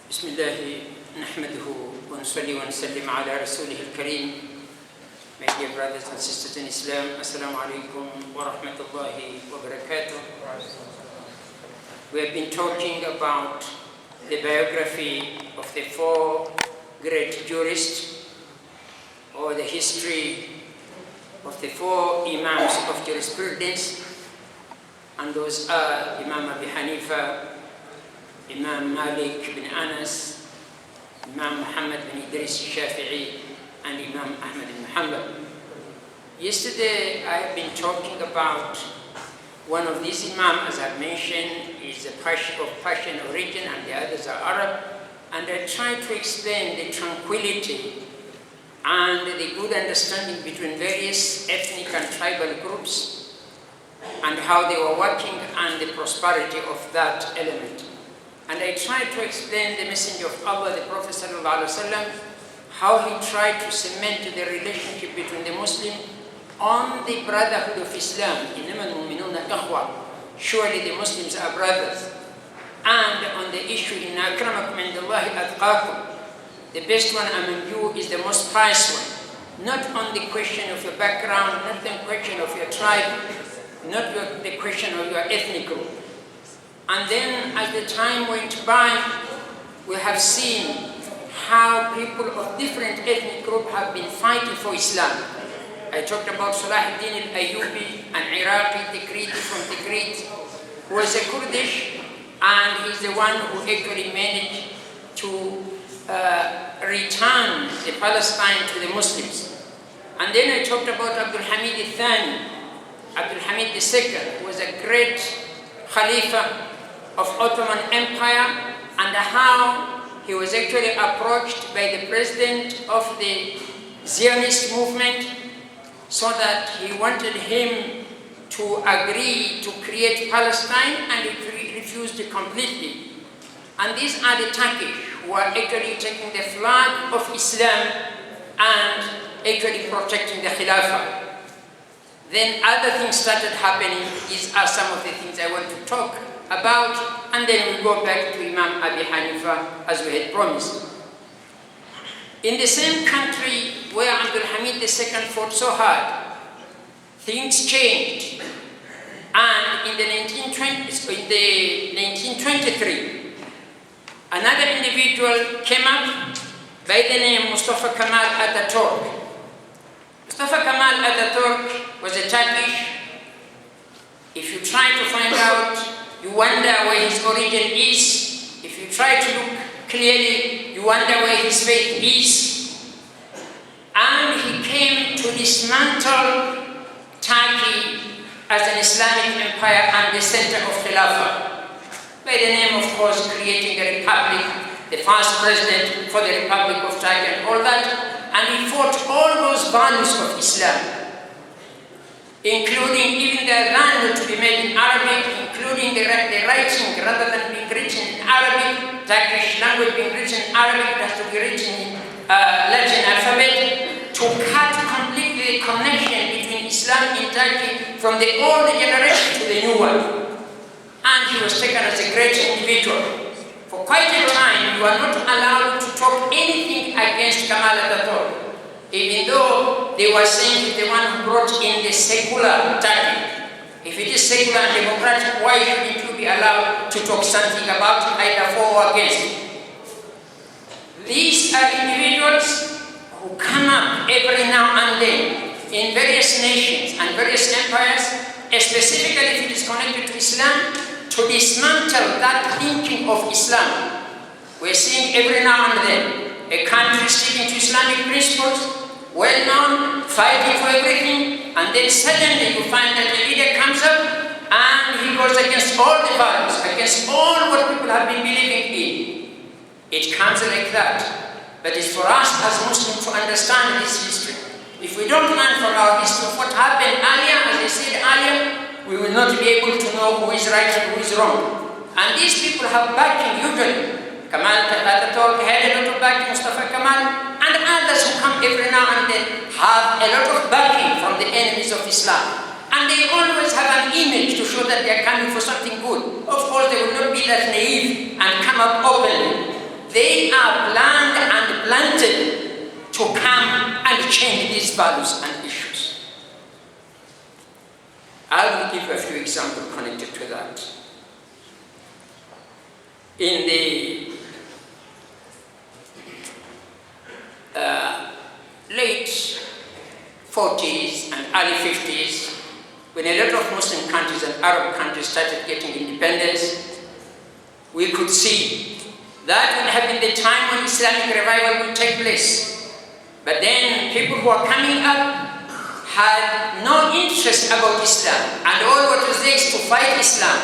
بسم الله نحمده ونصلي ونسلم على رسوله الكريم. My dear brothers and sisters in Islam, Assalamu alaikum wa rahmatullahi wa barakatuh. We have been talking about the biography of the four great jurists, or the history of the four Imams of jurisprudence, and those are Imam Abu Hanifa, Imam Malik bin Anas, Imam Muhammad bin Idris Shafi'i, and Imam Ahmad bin Hanbal. Yesterday I have been talking about one of these Imam, as I mentioned, is of Persian origin and the others are Arab, and I tried to explain the tranquility and the good understanding between various ethnic and tribal groups and how they were working and the prosperity of that element. And I tried to explain the Messenger of Allah, the Prophet ﷺ, how he tried to cement the relationship between the Muslim on the brotherhood of Islam. Surely the Muslims are brothers. And on the issue, Inna akramakum indallahi atqakum, the best one among you is the most pious one. Not on the question of your background, not the question of your tribe, not the question of your ethnic group. And then as the time went by, we have seen how people of different ethnic groups have been fighting for Islam. I talked about Salah al-Din al-Ayyubi, an Iraqi Tikrit from Tikrit, who was a Kurdish, and he's the one who actually managed to return the Palestine to the Muslims. And then I talked about Abdul Hamid al-Thani, Abdul Hamid II, who was a great Khalifa of Ottoman Empire, and how he was actually approached by the president of the Zionist movement so that he wanted him to agree to create Palestine, and he refused completely. And these are the Turkish who are actually taking the flag of Islam and actually protecting the Khilafah. Then other things started happening. These are some of the things I want to talk about, and then we go back to Imam Abu Hanifa as we had promised. In the same country where Abdul Hamid II fought so hard, things changed. And in the 1923, another individual came up by the name Mustafa Kemal Atatürk. Mustafa Kemal Atatürk was a Turkish. If you try to find out, you wonder where his origin is. If you try to look clearly, you wonder where his faith is. And he came to dismantle Turkey as an Islamic empire and the center of Khilafah, by the name, of course, creating a republic, the first president for the Republic of Turkey and all that. And he fought all those values of Islam, including even the adhan to be made in Arabic, including the writing, rather than being written in Arabic, Turkish language being written in Arabic, it has to be written in Latin alphabet, to cut completely the connection between Islam in Turkey from the old generation to the new one. And he was taken as a great individual. For quite a time, you are not allowed to talk anything against Kemal Atatürk, even though they were saying he's the one who brought in the secular Turkey. If it is secular and democratic, why shouldn't you be allowed to talk something about it, either for or against? These are individuals who come up every now and then in various nations and various empires, specifically if it is connected to Islam, to dismantle that thinking of Islam. We're seeing every now and then a country sticking to Islamic principles, well-known, fighting for everything, and then suddenly you find that a leader comes up and he goes against all the values, against all what people have been believing in. It comes like that. But it's for us as Muslims to understand this history. If we don't learn from our history of what happened earlier, as I said earlier, we will not be able to know who is right and who is wrong. And these people have backing usually. Kemal Atatürk had a lot of backing, Mustafa Kemal, and others who come every now and then have a lot of backing from the enemies of Islam. And they always have an image to show that they are coming for something good. Of course, they will not be that naive and come up openly. they are planned and planted to come and change these values and issues. I will give a few examples connected to that. In the late 40s and early 50s, when a lot of Muslim countries and Arab countries started getting independence, we could see that would have been the time when Islamic revival would take place. But then people who are coming up had no interest about Islam, and all what was there is to fight Islam,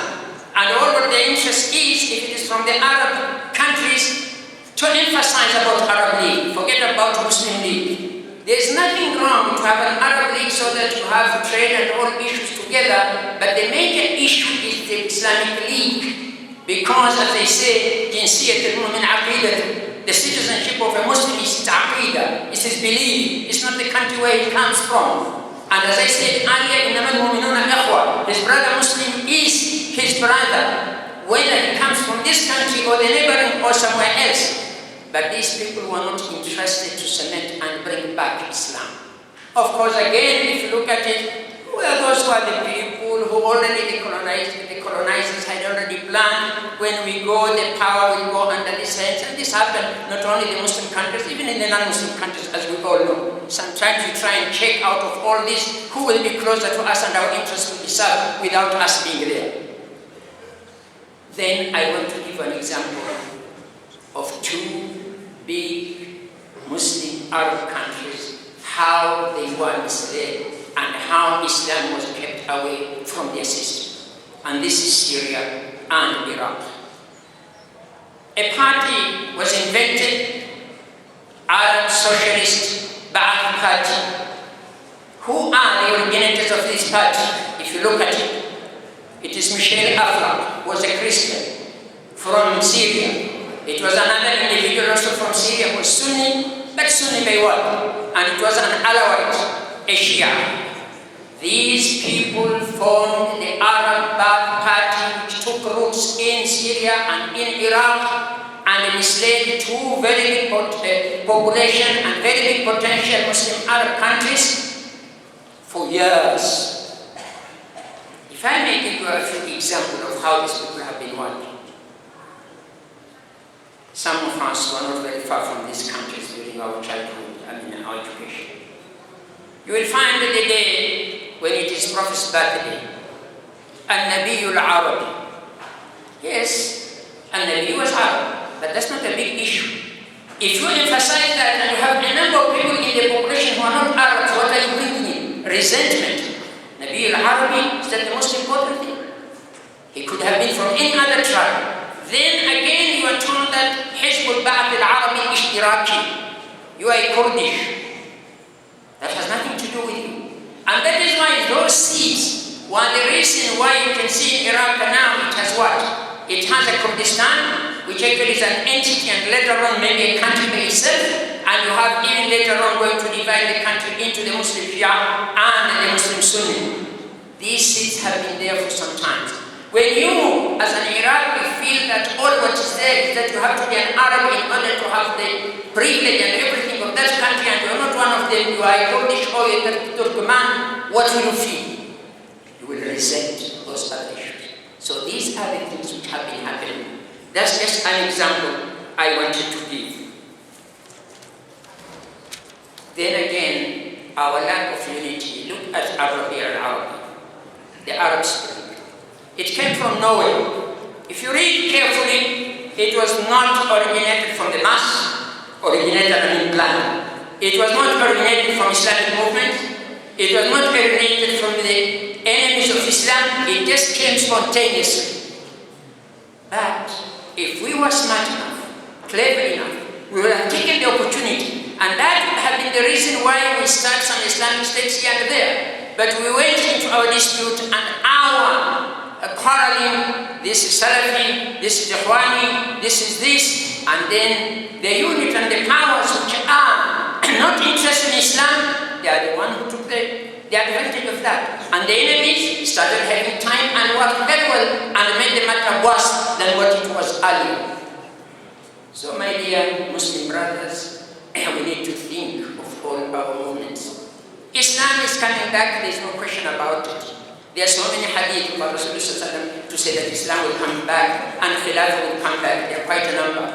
and all what their interest is, if it is from the Arab countries, to emphasize about Arab League, forget about Muslim League. There is nothing wrong to have an Arab League so that you have trade and all issues together, but the major issue is the Islamic League, because as they say, جنسية المؤمن عقيدة, the citizenship of a Muslim is aqidah, it's his belief, it's not the country where he comes from. And as I said earlier, إنما المؤمنون إخوة, his brother Muslim is his brother, whether he comes from this country or the neighboring or somewhere else. But these people were not interested to cement and bring back Islam. Of course, again, if you look at it, well, those were the people who already the colonizers had already planned. When we go, the power will go under this hands. And this happened not only in the Muslim countries, even in the non-Muslim countries, as we all know. Sometimes we try and check out of all this who will be closer to us and our interests will be served without us being there. Then I want to give an example of two big Muslim Arab countries, how they were misled and how Islam was kept away from their system. And this is Syria and Iraq. A party was invented, Arab Socialist Ba'ath Party. Who are the originators of this party? If you look at it, it is Michel Aflaq, who was a Christian from Syria. It was another individual also from Syria who was Sunni, but Sunni by what? And it was an Alawite, a Shia. These people formed the Arab Ba'ath Party, which took roots in Syria and in Iraq, and misled two very big population and very big potential Muslim Arab countries for years. If I may give you a few examples of how these people have been working. Some of us were not very far from these countries during our childhood, our education. You will find that the day when it is Prophet's birthday, Al-Nabiyul Arabi. Yes, Al-Nabi was Arab, but that's not a big issue. If you emphasize that and you have a number of people in the population who are not Arabs, what are you bringing in? Resentment. Nabiyul Arabi, is that the most important thing? He could have been from any other tribe. Then again you are told that Hizb al-Ba'ath al-Arabi ishtiraki. You are a Kurdish. That has nothing to do with you. And that is why those seats were the reason why you can see in Iraq now it has what? It has a Kurdistan, which actually is an entity, and later on maybe a country by itself, and you have even later on going to divide the country into the Muslim Shia and the Muslim Sunni. These seats have been there for some time. When you, as an Iraqi, feel that all what is there is that you have to be an Arab in order to have the privilege and everything of that country, and you're not one of them, you are a Kurdish or a Turkmen, what will you feel? You will resent those other issues. So these are the things which have been happening. That's just an example I wanted to give. Then again, our lack of unity. Look at Arabiya al-Arabi, the Arab spirit. It came from nowhere. If you read carefully, it was not originated from the mass, originated in plan. It was not originated from Islamic movement. It was not originated from the enemies of Islam. It just came spontaneously. But if we were smart enough, clever enough, we would have taken the opportunity. And that would have been the reason why we started some Islamic states here and there. But we went into our dispute and our quarreling, this is Salafi, this is Ikhwani, this is this, and then the unit and the powers which are not interested in Islam, they are the one who took the advantage of that. And the enemies started having time and worked very well and made the matter worse than what it was earlier. So my dear Muslim brothers, we need to think of all our movements. Islam is coming back, there's no question about it. There are so many hadith about Rasulullah to say that Islam will come back and Khilafah will come back. There are quite a number.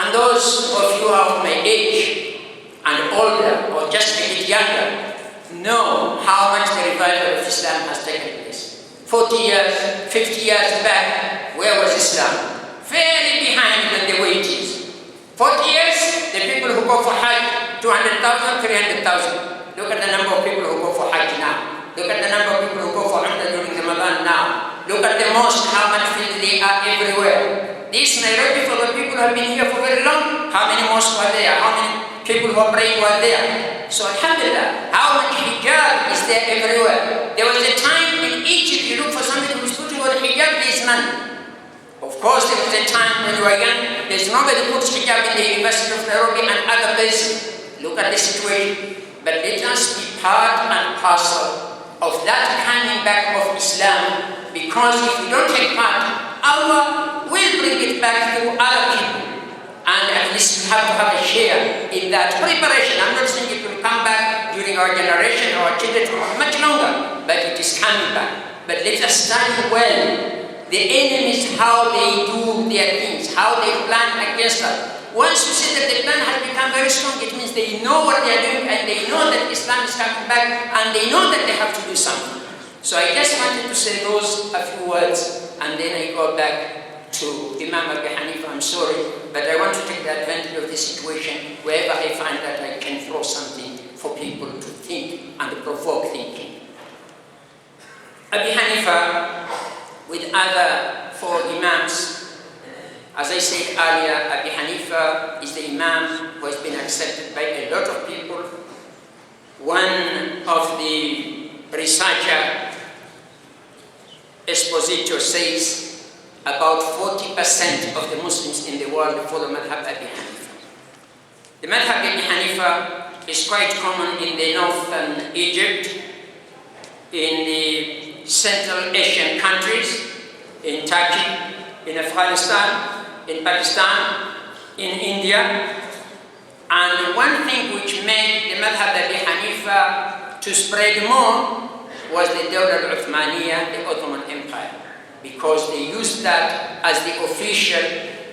And those of you who are of my age and older or just a bit younger know how much the revival of Islam has taken place. 40 years, 50 years back, where was Islam? Very behind than the way it is. 40 years, the people who go for Hajj, 200,000, 300,000. Look at the number of people who go for Hajj now. Look at the number of people who go for Umrah during Ramadan now. Look at the mosque, how much people they are everywhere. This Nairobi for the people who have been here for very long. How many mosques were there? How many people who are praying were there? So Alhamdulillah, how much hijab is there everywhere? There was a time in Egypt, you look for somebody who is putting on hijab, there is none. Of course, there was a time when you were young, there's nobody who puts hijab in the University of Nairobi and other places. Look at the situation. But let us be part and parcel of that coming back of Islam, because if we don't take part, Allah will bring it back to other people. And at least we have to have a share in that preparation. I'm not saying it will come back during our generation or children or much longer, but it is coming back. But let us study well the enemies, how they do their things, how they plan against us. Once you see that the plan has become very strong, it means they know what they are doing and they know that Islam is coming back and they know that they have to do something. So I just wanted to say those a few words and then I go back to Imam Abu Hanifa. I'm sorry, but I want to take the advantage of this situation wherever I find that I can throw something for people to think and provoke thinking. Abu Hanifa, with other four Imams, as I said earlier, Abu Hanifa is the Imam who has been accepted by a lot of people. One of the researcher expositors says about 40% of the Muslims in the world follow Madhab Abu Hanifa. The Madhab Abu Hanifa is quite common in the northern Egypt, in the Central Asian countries, in Turkey, in Afghanistan, in Pakistan, in India. And one thing which made the Madhab Abu Hanifa to spread more was the Dawla al-Uthmaniyya, the Ottoman Empire, because they used that as the official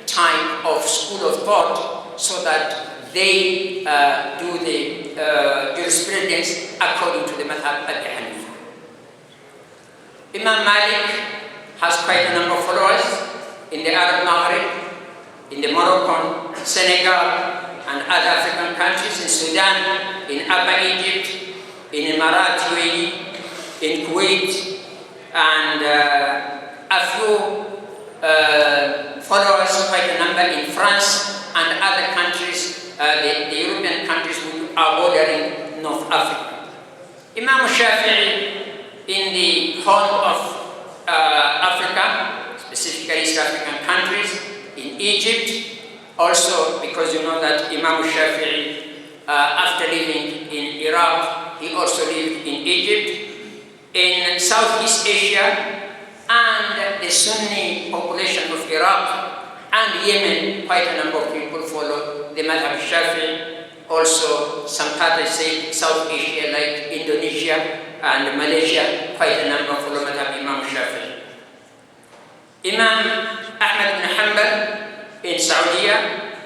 type of school of thought so that they do the jurisprudence according to the Madhab Abu Hanifa. Imam Malik has quite a number of followers in the Arab Maghreb, in the Moroccan, Senegal, and other African countries, in Sudan, in Upper Egypt, in Emirat, UAE, in Kuwait, and a few followers, quite a number in France and other countries, the European countries who are bordering North Africa. Imam Shafi'i in the Horn of Africa, specifically East African countries, in Egypt, also because you know that Imam Shafi'i, after living in Iraq, he also lived in Egypt, in Southeast Asia, and the Sunni population of Iraq and Yemen, quite a number of people follow the Madhab Shafi'i. Also, some countries say South Asia, like Indonesia and Malaysia, quite a number follow Madhab Imam Shafi'i. Imam Ahmad bin Hanbal in Saudi,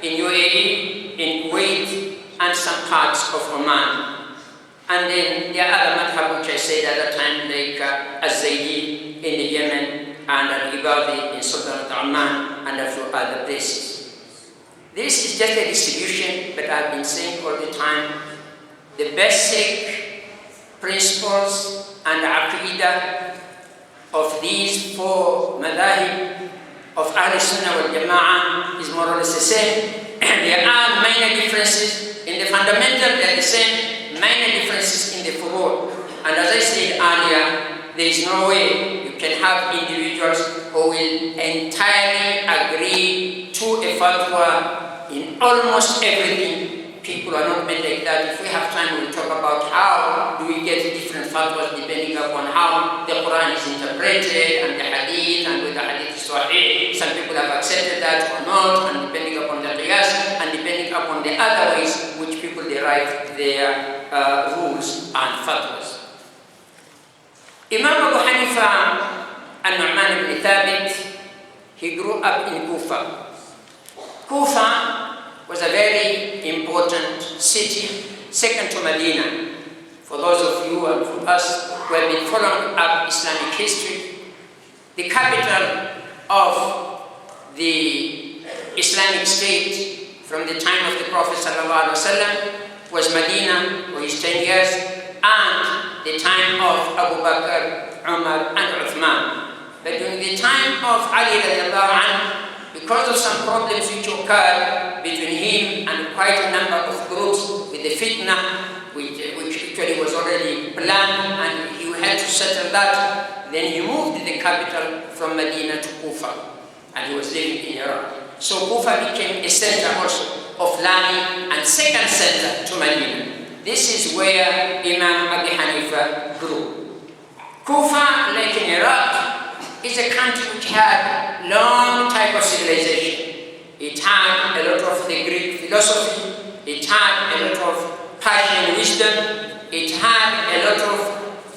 in UAE, in Kuwait, and some parts of Oman. And then there are other madhab which I said at that time, like Az-Zaydi in the Yemen, and Al-Ibadi in Sultanate Oman, and a few other places. This is just a distribution, but I've been saying all the time, the basic principles and aqidah of these four madhahib of Ahl Sunnah wal Jama'ah is more or less the same. There are minor differences in the fundamental, they are the same, minor differences in the furu'. And as I said earlier, there is no way you can have individuals who will entirely agree to a fatwa in almost everything. People are not made like that. If we have time, we'll talk about how do we get different fatwas depending upon how the Qur'an is interpreted and the hadith, and whether hadith is sahih. Some people have accepted that or not, and depending upon derive their rules and fatwas. Imam Abu Hanifa al-Nu'man ibn Thabit, he grew up in Kufa. Kufa was a very important city, second to Medina. For those of you and for us who have been following up Islamic history, the capital of the Islamic State from the time of the Prophet ﷺ was Medina for his 10 years, and the time of Abu Bakr, Umar, and Uthman. But during the time of Ali radiallahu anhu, because of some problems which occurred between him and quite a number of groups with the fitna, which actually was already planned, and he had to settle that, then he moved the capital from Medina to Kufa, and he was living in Iraq. So Kufa became a center also of learning and second center to Medina. This is where Imam Abu Hanifa grew. Kufa, like in Iraq, is a country which had long type of civilization. It had a lot of the Greek philosophy, it had a lot of Persian wisdom, it had a lot of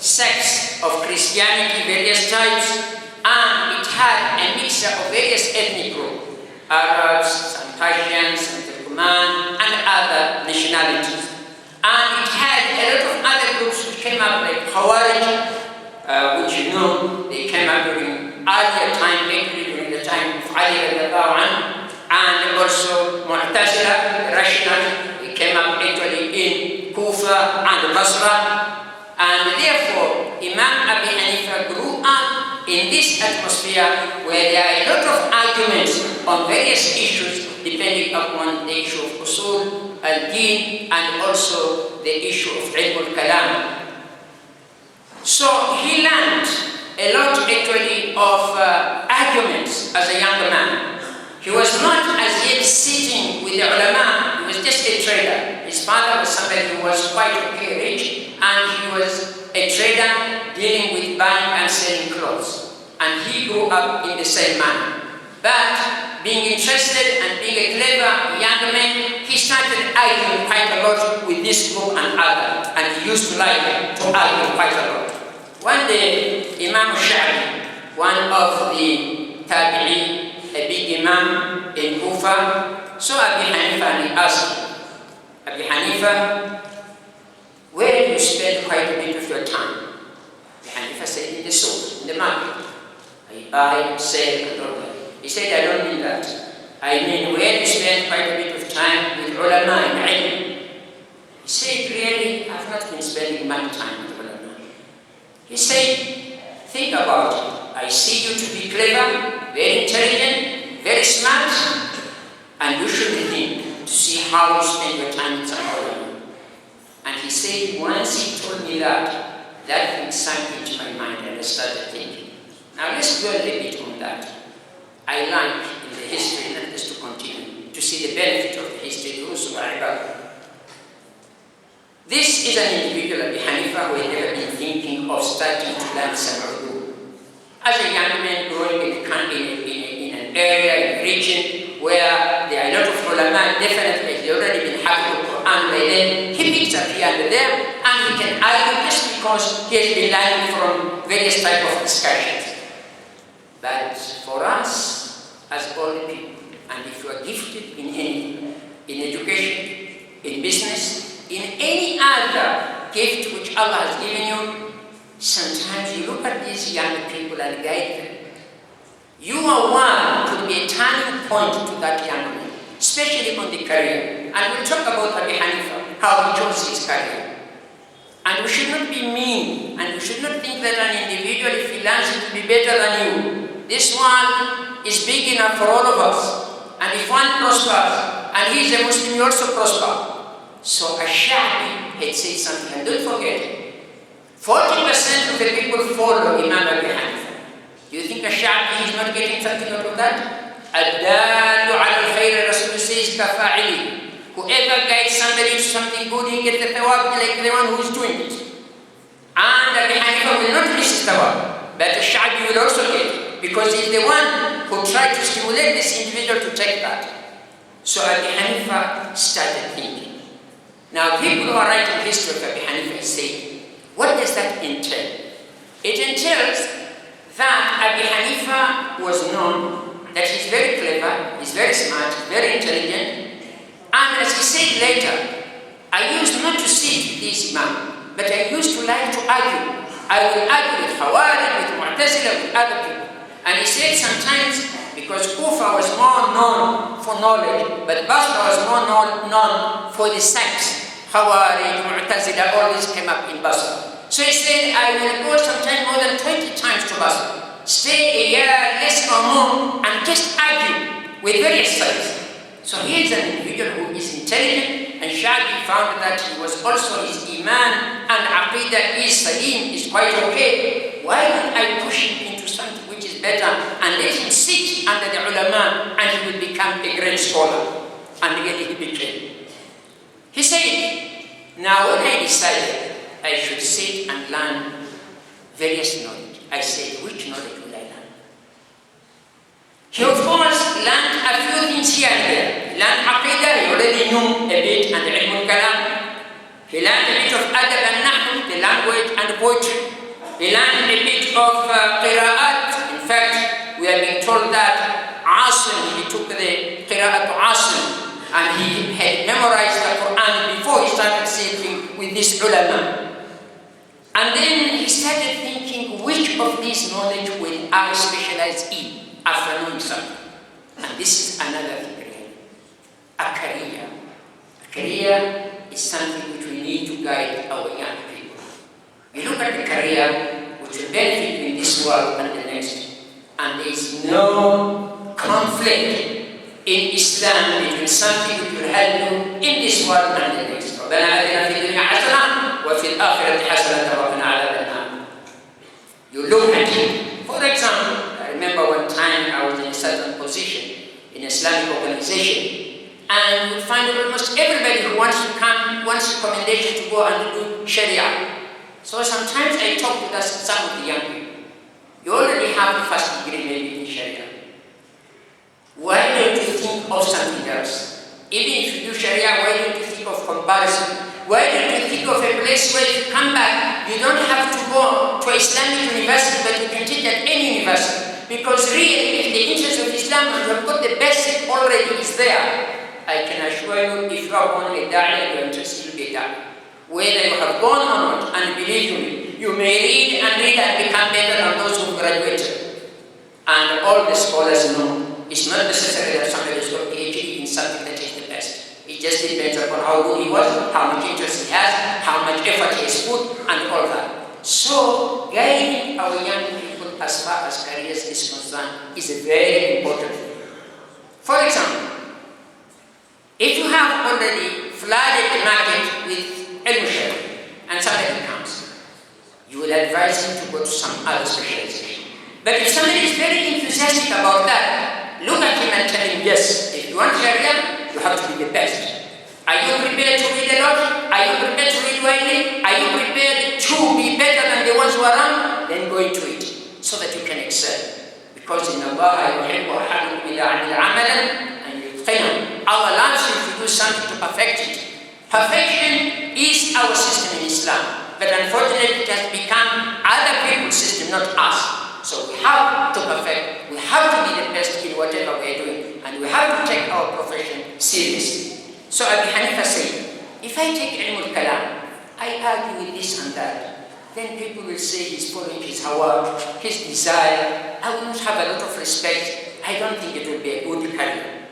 sects of Christianity, various types, and it had a mixture of various ethnic groups, Arabs, some Persians, some Turkmen, and other nationalities. And it had a lot of other groups which came up, like Khawarij, which you know, they came up during earlier time, actually during the time of Ali radiallahu anhu, and also Mu'tazila, rational, they came up actually in Kufa and Basra. And therefore, Imam Abu Hanifa grew up in this atmosphere where there are a lot of arguments on various issues depending upon the issue of usul, al-din, and also the issue of ilm al-kalam. So he learned a lot actually of arguments as a young man. He was not as yet sitting with the ulama, he was just a trader. His father was somebody who was quite okay rich, and he was a trader dealing with buying and selling clothes. And he grew up in the same manner. But being interested and being a clever young man, he started arguing quite a lot with this group and other, and he used to like to argue quite a lot. One day, Imam Sha'bi, one of the Tabi'i, a big Imam in Kufa, saw Abu Hanifa and he asked him, Abu Hanifa, where do you spend quite a bit of your time? Abu Hanifa said, in the souk, in the market. I buy and sell and all that. He said, I don't mean that. I mean, where do you spend quite a bit of time with ulama and ilm? He said, really, I've not been spending much time with ulama. He said, think about it. I see you to be clever, very intelligent, very smart, and you should think to see how you spend your time with some ulama. And he said, once he told me that thing sank into my mind and I started thinking. Now let's dwell a bit on that. I like in the history, not just to continue, to see the benefit of the history. This is an individual, Abu Hanifa, who had never been thinking of starting to learn some Urdu. As a young man growing in an area, in a region where there are a lot of ulama, definitely he already been having the Qur'an by then, he picks up here and there, and he can argue just because he has been learning from various types of discussions. But for us, as old people, and if you are gifted in anything, in education, in business, in any other gift which Allah has given you, sometimes you look at these young people and guide them. You are one could be a turning point to that young man, especially on the career. And we'll talk about Abu Hanifa, how he chose his career. And we should not be mean, and we should not think that an individual, if he learns, it will be better than you. This one is big enough for all of us. And if one prospers, and he is a Muslim, you also prosper. So Ash-Sha'bi had said something, and don't forget, 40% of the people follow Imam Abu Hanifa. Do you think Ash-Sha'bi is not getting something out of that? Ad-dalu ala al-khayr, Rasul says, kafa'ili. Whoever guides somebody to something good, he gets the thawab like the one who is doing it. And Abu Hanifa will not miss his thawab, but Ash-Sha'bi will also get it. Because he's the one who tried to stimulate this individual to take that. So Abu Hanifa started thinking. Now, people who are writing history of Abu Hanifa say, what does that entail? It entails that Abu Hanifa was known that he's very clever, he's very smart, very intelligent, and as he said later, I used not to sit with this Imam, but I used to like to argue. I would argue with Khawarij, with Mu'tazila, with other people. And he said sometimes, because Kufa was more known for knowledge, but Basra was more known for the sects. Khawarij, Mu'tazila, all these came up in Basra. So he said, I will go sometimes more than 20 times to Basra, stay a year, less or more, and just argue with various sides. So he is an individual who is intelligent, and Shafi found that he was also his Iman and Aqidah is Salim, is quite okay. Why don't I push him into something which is better and let him sit under the ulama and he will become a great scholar? And again he became. He said, now when I decided I should sit and learn various knowledge, I said, which knowledge will I learn? He of course learned a few things here and there. He learned Aqidah, he already knew a bit, and Ilm al-Kalam. He learned a bit of Adab and Nahu, the language and poetry. He learned a bit of Qira'at. In fact, we have been told that Asim, he took the Qira'at to Asim, and he had memorized the Qur'an before he started sitting with this ulama. And then he started thinking, which of these knowledge will I specialize in after knowing something? And this is another thing, really. A career. A career is something which we need to guide our young people. You look at the career which will benefit you in this world and the next, and there is no conflict in Islam between something which will help you in this world and the next. ربنا آتنا في الدنيا حسنة وفي الآخرة حسنة وقنا عذاب النار. You look at it. For example, I remember one time I was in a certain position in an Islamic organization, and you find almost everybody who wants to come wants recommendation to go and do Sharia. So sometimes I talk to some of the young people. You already have the first degree maybe in Sharia. Why don't you think of something else? Even if you do Sharia, why don't you think of comparison? Why don't you think of a place where if you come back, you don't have to go to Islamic university, but you can teach at any university? Because really, if the interest of Islam, you have got the basic already is there. I can assure you, if you are born a da'iyah, your interest will be da'iyah. Whether you have gone or not, and believe me, you may read and become better than those who graduated. And all the scholars know, it's not necessary that somebody has got a PhD in something that is the best. It just depends upon how good he was, how much interest he has, how much effort he has put, and all that. So, guiding our young people as far as careers is concerned is a very important thing. For example, if you have already flooded the market with ilm and somebody comes, you will advise him to go to some other specialization. But if somebody is very enthusiastic about that, look at him and tell him, yes, if you want Sharia, you have to be the best. Are you prepared to read a lot? Are you prepared to read widely? Are you prepared to be better than the ones who are around? Then go into it, so that you can excel. Because in Allah, Allah loves you to do something to perfect it. Perfection is our system in Islam, but unfortunately it has become other people's system, not us. So we have to perfect, we have to be the best in whatever we are doing, and we have to take our profession seriously. So Abu Hanifa said, if I take Ilm al-Kalam, I argue with this and that, then people will say he's following his hawa, his desire. I will not have a lot of respect. I don't think it will be a good career.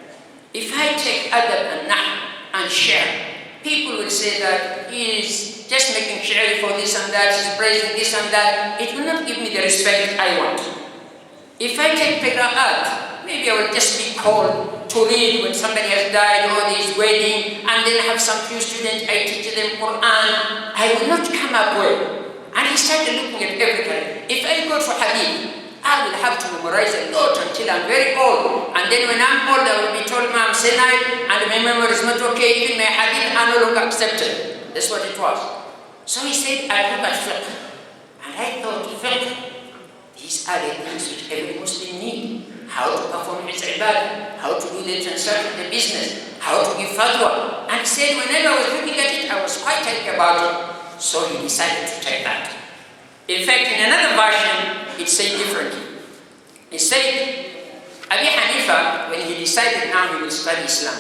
If I take Adab and Nah and share, people will say that he is just making shi'ri for this and that, he's praising this and that. It will not give me the respect I want. If I take Qira'at, maybe I will just be called to read when somebody has died or there is wedding, and then have some few students, I teach them Qur'an. I will not come up well. And he started looking at everything. If I go to Hadith, I will have to memorize a lot until I'm very old. And then when I'm old, I will be told, Ma'am, Senai, and my memory is not okay, even my Hadith are no longer accepted. That's what it was. So he said, I look at fiqh. And I thought, fiqh, these are the things which every Muslim needs. how to perform his ibadah, how to do the transaction, the business, how to give fatwa. And he said, whenever I was looking at it, I was quite happy about it. So he decided to take that. In fact, in another version, it said differently. He said, Abi Hanifa, when he decided now he will study Islam,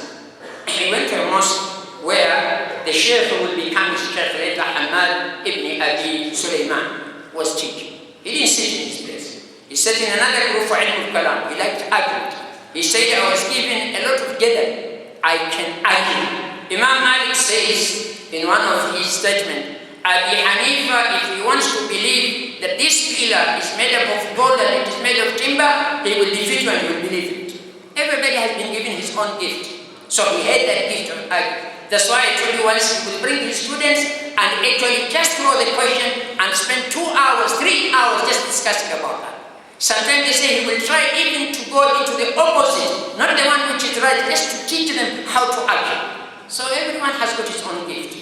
he went to a mosque where the sheikh who will become his sheikh later, Hamad ibn Abi Sulaiman, was teaching. He didn't sit in his place. He sat in another group for ilm al-kalam. He liked to argue. He said, I was given a lot of gather. I can argue. Imam Malik says in one of his statements, Abi Hanifa, if he wants to believe that this pillar is made up of gold and it is made of timber, he will defeat you and he will believe it. Everybody has been given his own gift. So he had that gift of arguing. That's why I told you once he would bring his students and actually just throw the question and spend 2 hours, 3 hours just discussing about that. Sometimes they say he will try even to go into the opposite, not the one which is right, just to teach them how to argue. So everyone has got his own gift.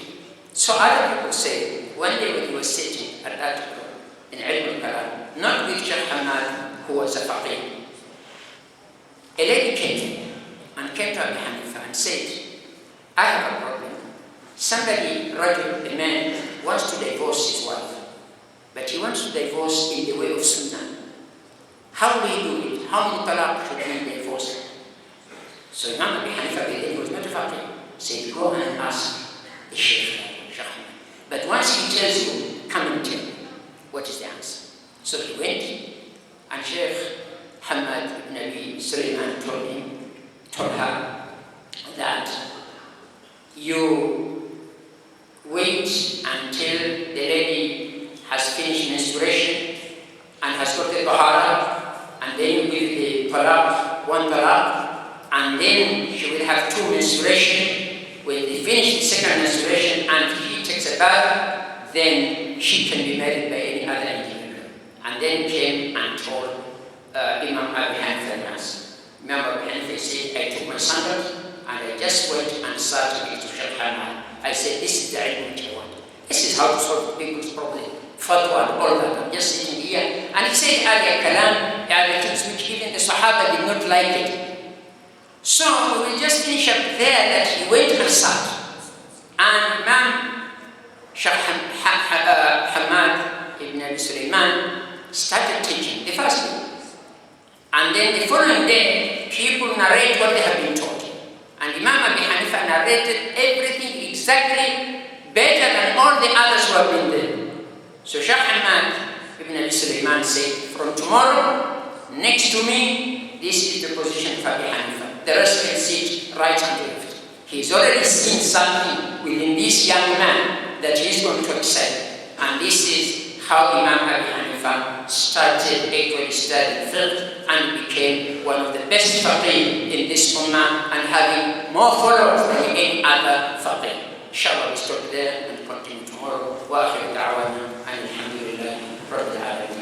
So other people say, one day when he was sitting at that group in Ilm al-Kalam, not with Sheikh Hamad, who was a faqih, a lady came and came to Abu Hanifa and said, I have a problem. Somebody, a man, wants to divorce his wife, but he wants to divorce in the way of Sunnah. How will he do it? How many talaq should he divorce? So Imam Abu Hanifa, he was not a faqih, said, go and ask the Sheikh. But once he tells you, come and tell me, what is the answer? So he went, and Sheikh Hamad ibn Abi Sulaiman told her that you wait until the lady has finished menstruation and has got the tahara, and then you give the talaq, one talaq, and then she will have 2 menstruation. When they finish the second menstruation and he takes a bath, then she can be married by any other individual. And then came and told Imam Abu Hanifa the answer. Imam Abu Hanifa said, I took my sandals and I just went and started to Sheikh Hamad. I said, this is the ilm which I want. This is how to solve people's problem. Fatwa and all that. I'm just sitting here. And he said earlier, kalam, the things which even the Sahaba did not like it. So we will just finish up there that he went and sat. And Imam Sheikh Hamad ibn Abi Sulaiman started teaching the first day. And then the following day, people narrate what they have been taught. And Imam Abi Hanifa narrated everything exactly better than all the others who have been there. So Sheikh Hamad ibn Abi Sulaiman said, from tomorrow, next to me, this is the position of Abi Hanifa. The rest can sit right and left. He's already seen something within this young man that he's going to excel. And this is how Imam Abi Hanifa started actually studying fiqh and became one of the best faqih in this ummah and having more followers than any other faqih. Inshallah we stop there and continue tomorrow. Wa akhiru da'wana alhamdulillahi rabbil alamin.